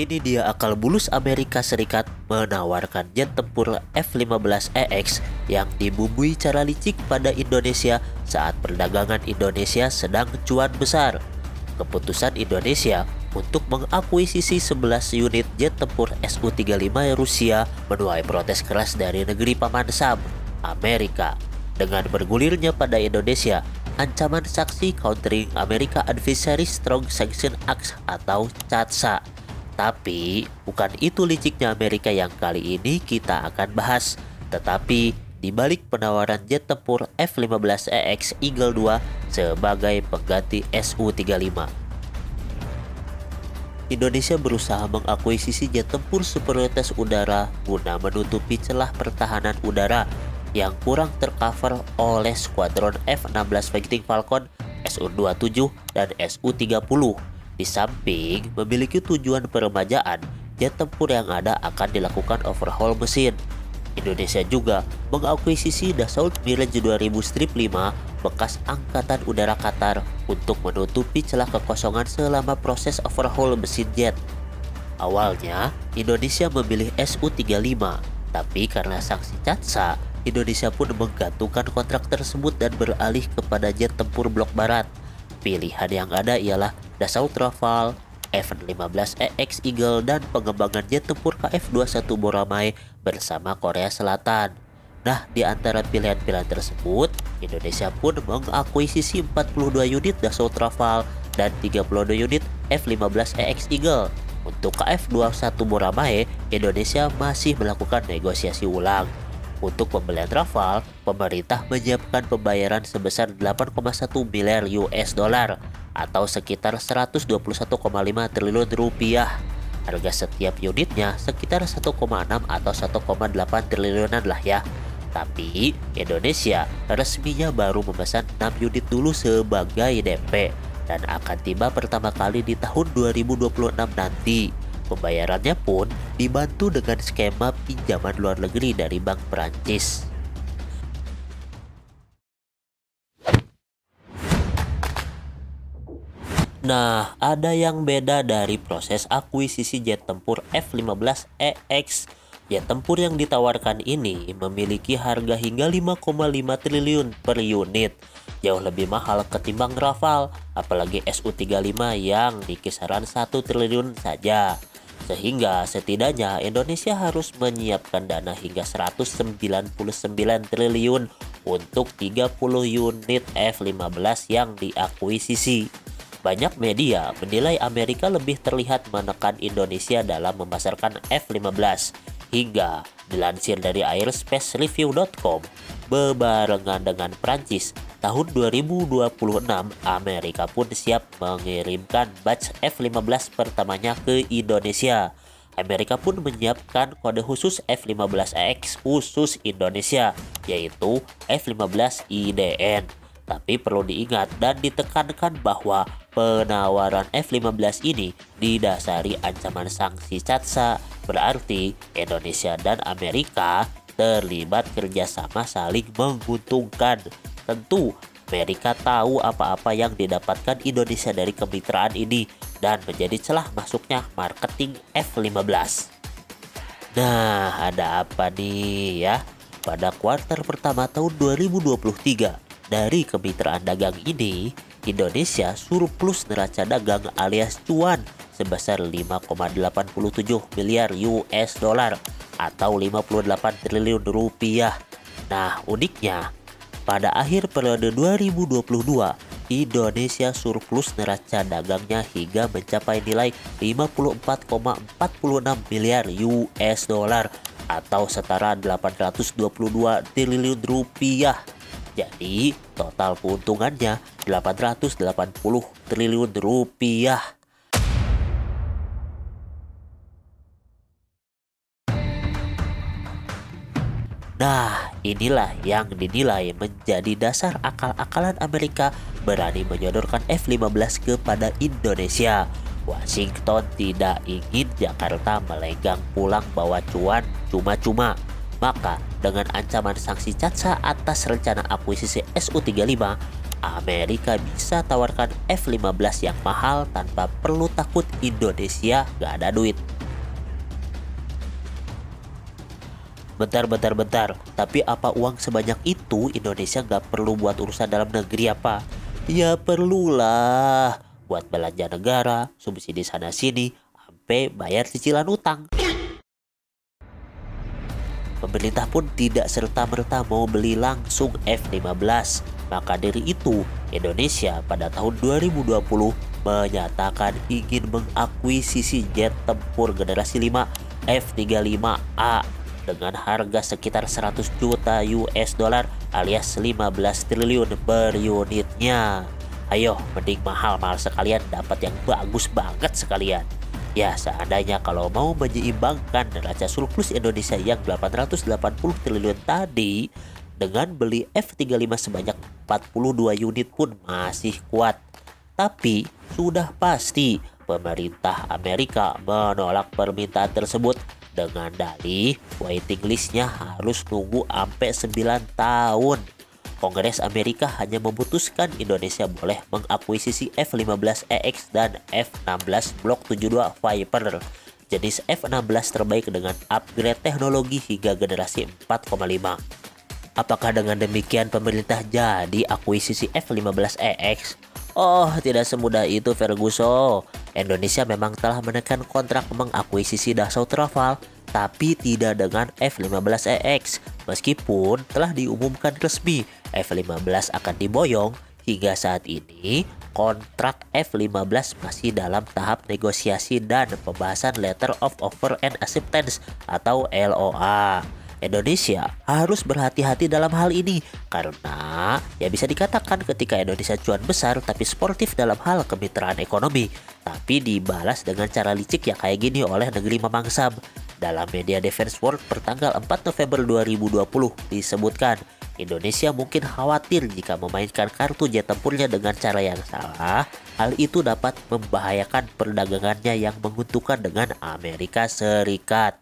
Ini dia akal bulus Amerika Serikat menawarkan jet tempur F-15EX yang dibumbui cara licik pada Indonesia saat perdagangan Indonesia sedang cuan besar. Keputusan Indonesia untuk mengakuisisi 11 unit jet tempur Su-35 Rusia menuai protes keras dari negeri paman Sam, Amerika. Dengan bergulirnya pada Indonesia, ancaman sanksi Countering America Adversary Strong Sanction Act atau CAATSA. Tapi bukan itu liciknya Amerika yang kali ini kita akan bahas. Tetapi di balik penawaran jet tempur F-15EX Eagle II sebagai pengganti Su-35, Indonesia berusaha mengakuisisi jet tempur superioritas udara guna menutupi celah pertahanan udara yang kurang tercover oleh skuadron F-16 Fighting Falcon, Su-27, dan Su-30. Di samping memiliki tujuan peremajaan, jet tempur yang ada akan dilakukan overhaul mesin. Indonesia juga mengakuisisi Dassault Mirage 2000 Strip 5 bekas Angkatan Udara Qatar untuk menutupi celah kekosongan selama proses overhaul mesin jet. Awalnya, Indonesia memilih Su-35, tapi karena sanksi CAATSA, Indonesia pun menggantungkan kontrak tersebut dan beralih kepada jet tempur blok barat. Pilihan yang ada ialah Dassault Rafale, F-15EX Eagle, dan pengembangan jet tempur KF-21 Boramae bersama Korea Selatan. Nah, di antara pilihan-pilihan tersebut, Indonesia pun mengakuisisi 42 unit Dassault Rafale dan 32 unit F-15EX Eagle. Untuk KF-21 Boramae, Indonesia masih melakukan negosiasi ulang. Untuk pembelian Rafale, pemerintah menyiapkan pembayaran sebesar 8,1 miliar US dollar atau sekitar 121,5 triliun rupiah. Harga setiap unitnya sekitar 1,6 atau 1,8 triliunan lah ya. Tapi Indonesia resminya baru memesan 6 unit dulu sebagai DP dan akan tiba pertama kali di tahun 2026 nanti. Pembayarannya pun dibantu dengan skema pinjaman luar negeri dari Bank Perancis. Nah, ada yang beda dari proses akuisisi jet tempur F-15EX. Jet tempur yang ditawarkan ini memiliki harga hingga 5,5 triliun per unit. Jauh lebih mahal ketimbang Rafale, apalagi Su-35 yang di kisaran 1 triliun saja. Sehingga setidaknya Indonesia harus menyiapkan dana hingga 199 triliun untuk 30 unit F-15 yang diakuisisi. Banyak media menilai Amerika lebih terlihat menekan Indonesia dalam memasarkan F-15. Hingga dilansir dari airspacereview.com, bebarengan dengan Prancis, tahun 2026 Amerika pun siap mengirimkan batch F-15 pertamanya ke Indonesia. Amerika pun menyiapkan kode khusus F-15EX khusus Indonesia, yaitu F-15 IDN. Tapi perlu diingat dan ditekankan bahwa penawaran F-15 ini didasari ancaman sanksi CAATSA. Berarti Indonesia dan Amerika terlibat kerjasama saling menguntungkan. Tentu Amerika tahu apa-apa yang didapatkan Indonesia dari kemitraan ini dan menjadi celah masuknya marketing F-15. Nah, ada apa nih ya? Pada kuartal pertama tahun 2023, dari kemitraan dagang ini, Indonesia surplus neraca dagang alias cuan sebesar 5,87 miliar US dollar atau 58 triliun rupiah. Nah, uniknya, pada akhir periode 2022, Indonesia surplus neraca dagangnya hingga mencapai nilai 54,46 miliar US dollar atau setara 822 triliun rupiah. Jadi, total keuntungannya 880 triliun rupiah. Nah, inilah yang dinilai menjadi dasar akal-akalan Amerika berani menyodorkan F-15 kepada Indonesia. Washington tidak ingin Jakarta melenggang pulang bawa cuan cuma-cuma. Maka, dengan ancaman sanksi CAATSA atas rencana akuisisi Su-35, Amerika bisa tawarkan F-15 yang mahal tanpa perlu takut Indonesia gak ada duit. Bentar. Tapi apa uang sebanyak itu Indonesia gak perlu buat urusan dalam negeri apa? Ya perlulah. Buat belanja negara, subsidi sana-sini, sampai bayar cicilan utang. Pemerintah pun tidak serta-merta mau beli langsung F-15. Maka dari itu, Indonesia pada tahun 2020 menyatakan ingin mengakuisisi jet tempur generasi 5 F-35A dengan harga sekitar 100 juta US dollar alias 15 triliun per unitnya. Ayo, mending mahal-mahal sekalian dapat yang bagus banget sekalian. Ya, seandainya kalau mau menyeimbangkan neraca surplus Indonesia yang 880 triliun tadi, dengan beli F-35 sebanyak 42 unit pun masih kuat. Tapi sudah pasti pemerintah Amerika menolak permintaan tersebut dengan dalih waiting listnya harus nunggu sampai 9 tahun. Kongres Amerika hanya memutuskan Indonesia boleh mengakuisisi F-15EX dan F-16 Block 72 Viper, jenis F-16 terbaik dengan upgrade teknologi hingga generasi 4,5. Apakah dengan demikian pemerintah jadi akuisisi F-15EX? Oh, tidak semudah itu Ferguson. Indonesia memang telah menekan kontrak mengakuisisi Dassault Rafale, tapi tidak dengan F-15EX. Meskipun telah diumumkan resmi F-15 akan diboyong, hingga saat ini kontrak F-15 masih dalam tahap negosiasi dan pembahasan Letter of Offer and Acceptance atau LOA. Indonesia harus berhati-hati dalam hal ini karena ya bisa dikatakan ketika Indonesia cuan besar tapi sportif dalam hal kemitraan ekonomi, tapi dibalas dengan cara licik yang kayak gini oleh negeri memangsam. Dalam media Defense World pertanggal 4 November 2020 disebutkan Indonesia mungkin khawatir jika memainkan kartu jet tempurnya dengan cara yang salah, hal itu dapat membahayakan perdagangannya yang menguntungkan dengan Amerika Serikat.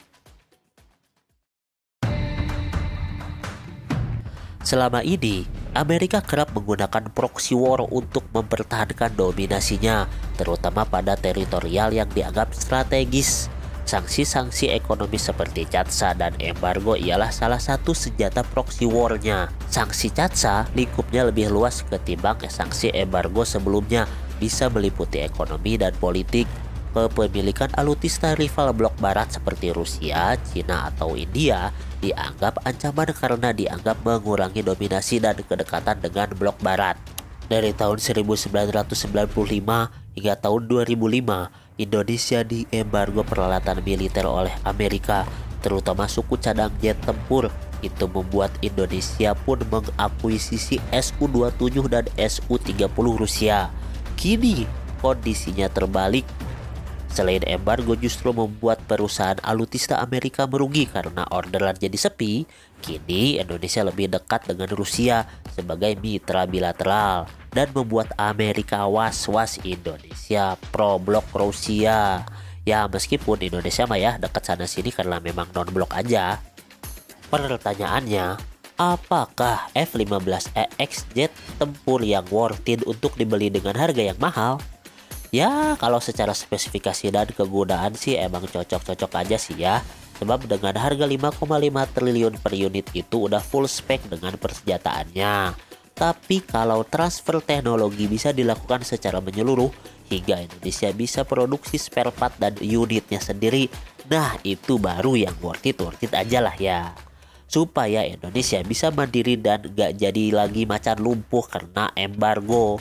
Selama ini, Amerika kerap menggunakan proxy war untuk mempertahankan dominasinya, terutama pada teritorial yang dianggap strategis. Sanksi-sanksi ekonomi seperti CAATSA dan embargo ialah salah satu senjata proxy war-nya. Sanksi CAATSA lingkupnya lebih luas ketimbang sanksi embargo sebelumnya, bisa meliputi ekonomi dan politik. Kepemilikan alutsista rival blok barat seperti Rusia, Cina, atau India dianggap ancaman karena dianggap mengurangi dominasi dan kedekatan dengan blok barat. Dari tahun 1995 hingga tahun 2005, Indonesia diembargo peralatan militer oleh Amerika, terutama suku cadang jet tempur. Itu membuat Indonesia pun mengakuisisi Su-27 dan Su-30 Rusia. Kini kondisinya terbalik. Selain embargo justru membuat perusahaan alutsista Amerika merugi karena orderan jadi sepi, kini Indonesia lebih dekat dengan Rusia sebagai mitra bilateral dan membuat Amerika was-was Indonesia pro-blok Rusia. Ya meskipun Indonesia mah ya dekat sana-sini karena memang non-blok aja. Pertanyaannya, apakah F-15EX jet tempur yang worth it untuk dibeli dengan harga yang mahal? Ya, kalau secara spesifikasi dan kegunaan sih emang cocok-cocok aja sih ya. Sebab dengan harga 5,5 triliun per unit itu udah full spek dengan persenjataannya. Tapi kalau transfer teknologi bisa dilakukan secara menyeluruh hingga Indonesia bisa produksi spare part dan unitnya sendiri, nah itu baru yang worth it aja lah ya. Supaya Indonesia bisa mandiri dan gak jadi lagi macan lumpuh karena embargo.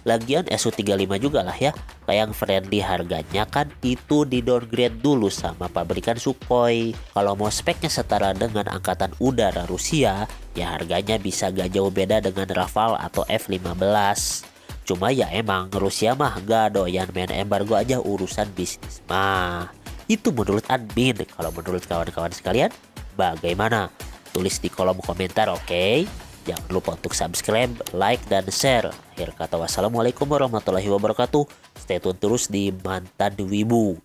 Lagian Su-35 juga lah ya, kayak friendly harganya kan itu di downgrade dulu sama pabrikan Sukhoi. Kalau mau speknya setara dengan angkatan udara Rusia, ya harganya bisa gak jauh beda dengan Rafale atau F-15. Cuma ya emang Rusia mah gak doyan main embargo aja urusan bisnis mah. Itu menurut admin. Kalau menurut kawan-kawan sekalian, bagaimana? Tulis di kolom komentar, oke? Jangan lupa untuk subscribe, like, dan share. Akhir kata wassalamualaikum warahmatullahi wabarakatuh. Stay tune terus di Mantan Wibu.